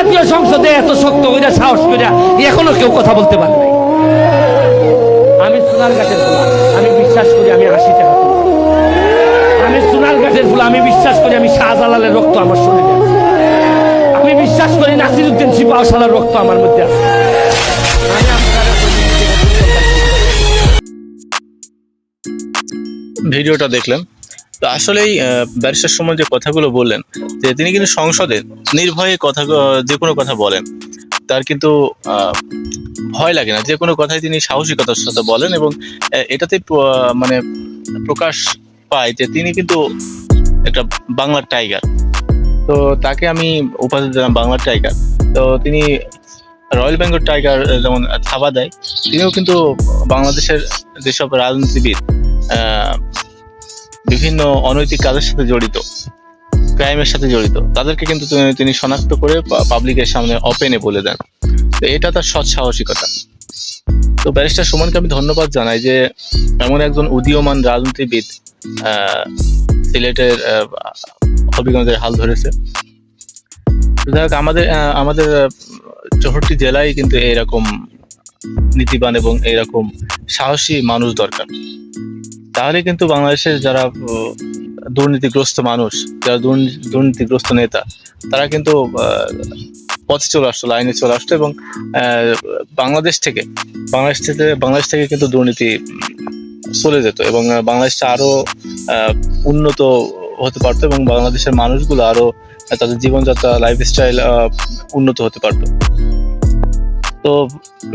জাতীয় সংসদে এত শক্ত করে সাহস করে এখনো কেউ কথা বলতে পারে নাই। আমি সোনারঘাটের ফুলা, আমি বিশ্বাস করি আমি 80 টাকা তুলব। আমি সোনারঘাটের ফুলা, আমি বিশ্বাস করি আমি শাহজালালের রক্ত আমার শরীরে আছে। আমি বিশ্বাস করি নাসিরউদ্দিন সিপাহসালার রক্ত আমার মধ্যে আছে। ভিডিওটা দেখলেন তো আসলেই ব্যারিস্টার সুমন যে কথাগুলো বললেন যে তিনি কিন্তু সংসদে নির্ভয়ে কথা যে কোনো কথা বলেন, তার কিন্তু ভয় লাগে না, যে কোনো কথাই তিনি সাহসিকতার সাথে বলেন এবং এটাতে মানে প্রকাশ পায় যে তিনি কিন্তু একটা বাংলার টাইগার। তো তাকে আমি উপাধি দিলাম বাংলার টাইগার। তো তিনি রয়্যাল বেঙ্গল টাইগার যেমন থাবা দেয়, তিনিও কিন্তু বাংলাদেশের যেসব রাজনীতিবিদ বিভিন্ন অনৈতিক কাজের সাথে জড়িত, ক্রাইমের সাথে জড়িত, তাদেরকে কিন্তু তিনি শনাক্ত করে পাবলিকের সামনে ওপেনে বলে দেন। তো এটা তার সৎ সাহসিকতা। তো ব্যারিস্টার সুমনকে আমি ধন্যবাদ জানাই যে এমন একজন উদীয়মান রাজনীতিবিদ সিলেটের হবিগঞ্জের হাল ধরেছে। যাই হোক, আমাদের 64টি জেলায় কিন্তু এরকম নীতিবান এবং এরকম সাহসী মানুষ দরকার। তাহলে কিন্তু বাংলাদেশের যারা দুর্নীতিগ্রস্ত মানুষ, যারা দুর্নীতিগ্রস্ত নেতা, তারা কিন্তু পথে চলে আসতো, লাইনে চলে আসতো এবং বাংলাদেশ থেকে কিন্তু দুর্নীতি চলে যেত এবং বাংলাদেশটা আরো উন্নত হতে পারতো এবং বাংলাদেশের মানুষগুলো আরো তাদের জীবনযাত্রা, লাইফস্টাইল উন্নত হতে পারতো। তো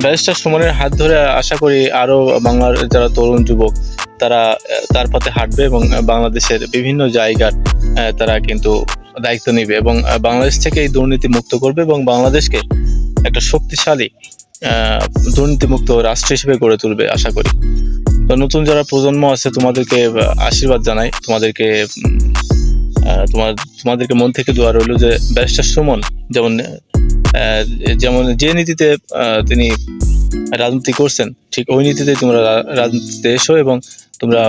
ব্যারিস্টার সুমনের হাত ধরে আশা করি আরো বাংলার যারা তরুণ যুবক তারা তার পথে হাঁটবে এবং বাংলাদেশের বিভিন্ন জায়গার তারা কিন্তু দায়িত্ব নেবে এবং বাংলাদেশ থেকে এই দুর্নীতি মুক্ত করবে এবং বাংলাদেশকে একটা শক্তিশালী দুর্নীতিমুক্ত রাষ্ট্র হিসেবে গড়ে তুলবে আশা করি। তো নতুন যারা প্রজন্ম আছে তোমাদেরকে আশীর্বাদ জানাই, তোমাদেরকে মন থেকে দোয়া রইল যে ব্যারিস্টার সুমন যেমন যে নীতিতে তিনি রাজনীতি করছেন ঠিক ওই নীতিতে তোমরা রাজনীতিতে এসো এবং তোমরা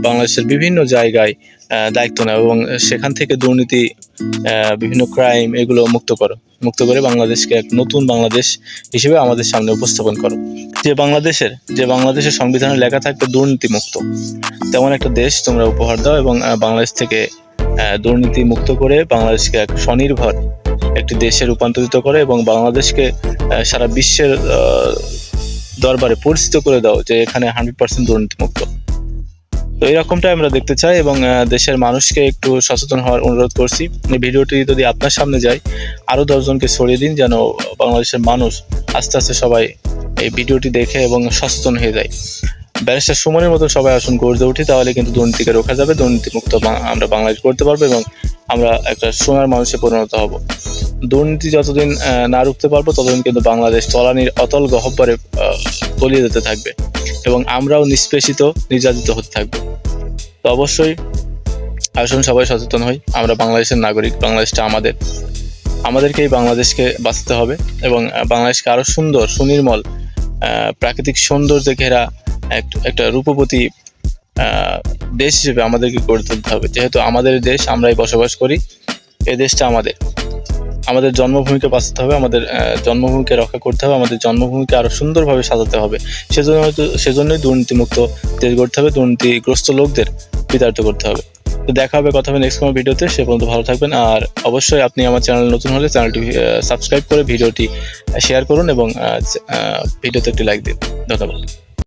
বাংলাদেশের বিভিন্ন জায়গায় দায়িত্ব নাও এবং সেখান থেকে দুর্নীতি, বিভিন্ন ক্রাইম এগুলো মুক্ত করে বাংলাদেশকে এক নতুন বাংলাদেশ হিসেবে আমাদের সামনে উপস্থাপন করো। যে বাংলাদেশের সংবিধানে লেখা থাকবে দুর্নীতি মুক্ত, তেমন একটা দেশ তোমরা উপহার দাও এবং বাংলাদেশ থেকে দুর্নীতি মুক্ত করে বাংলাদেশকে এক স্বনির্ভর একটি দেশে রূপান্তরিত করে এবং বাংলাদেশকে সারা বিশ্বের দরবারে পরিচিত করে দাও যে এখানে 100% দুর্নীতি মুক্ত। তো এরকমটাই আমরা দেখতে চাই এবং দেশের মানুষকে একটু সচেতন হওয়ার অনুরোধ করছি। এই ভিডিওটি যদি আপনার সামনে যায় আরো 10 জনকে ছড়িয়ে দিন, যেন বাংলাদেশের মানুষ আস্তে আস্তে সবাই এই ভিডিওটি দেখে এবং সচেতন হয়ে যায়। ব্যারিস্টার সুমনের মতো সবাই আসুন গর্জে উঠি, তাহলে কিন্তু দুর্নীতিকে রোখা যাবে, দুর্নীতিমুক্ত আমরা বাংলাদেশ করতে পারবো এবং আমরা একটা সোনার মানুষে পরিণত হব। দুর্নীতি যতদিন না রুখতে পারবো ততদিন কিন্তু বাংলাদেশ তলানির অতল গহ্বরে তলিয়ে যেতে থাকবে এবং আমরাও নিষ্পেষিত, নির্যাতিত হতে থাকবো। তো অবশ্যই আসুন সবাই সচেতন হই, আমরা বাংলাদেশের নাগরিক, বাংলাদেশটা আমাদেরকেই বাংলাদেশকে বাঁচাতে হবে এবং বাংলাদেশকে আরো সুন্দর, সুনির্মল, প্রাকৃতিক সৌন্দর্যে ঘেরা একটা রূপবতী দেশ হিসেবে আমাদেরকে গড়ে তুলতে হবে। যেহেতু আমাদের দেশ, আমরাই বসবাস করি, এই দেশটা আমাদের জন্মভূমিকে বাঁচাতে হবে, আমাদের জন্মভূমিকে রক্ষা করতে হবে, আমাদের জন্মভূমিকে আরো সুন্দরভাবে সাজাতে হবে। সেজন্যই দুর্নীতিমুক্ত দেশ গড়তে হবে, দুর্নীতিগ্রস্ত লোকদের বিতাড়িত করতে হবে। তো দেখা হবে, কথা হবে নেক্সট কোনো ভিডিওতে। সে পর্যন্ত ভালো থাকবেন আর অবশ্যই আপনি আমার চ্যানেল নতুন হলে চ্যানেলটি সাবস্ক্রাইব করে ভিডিওটি শেয়ার করুন এবং ভিডিওতে একটি লাইক দিন। ধন্যবাদ।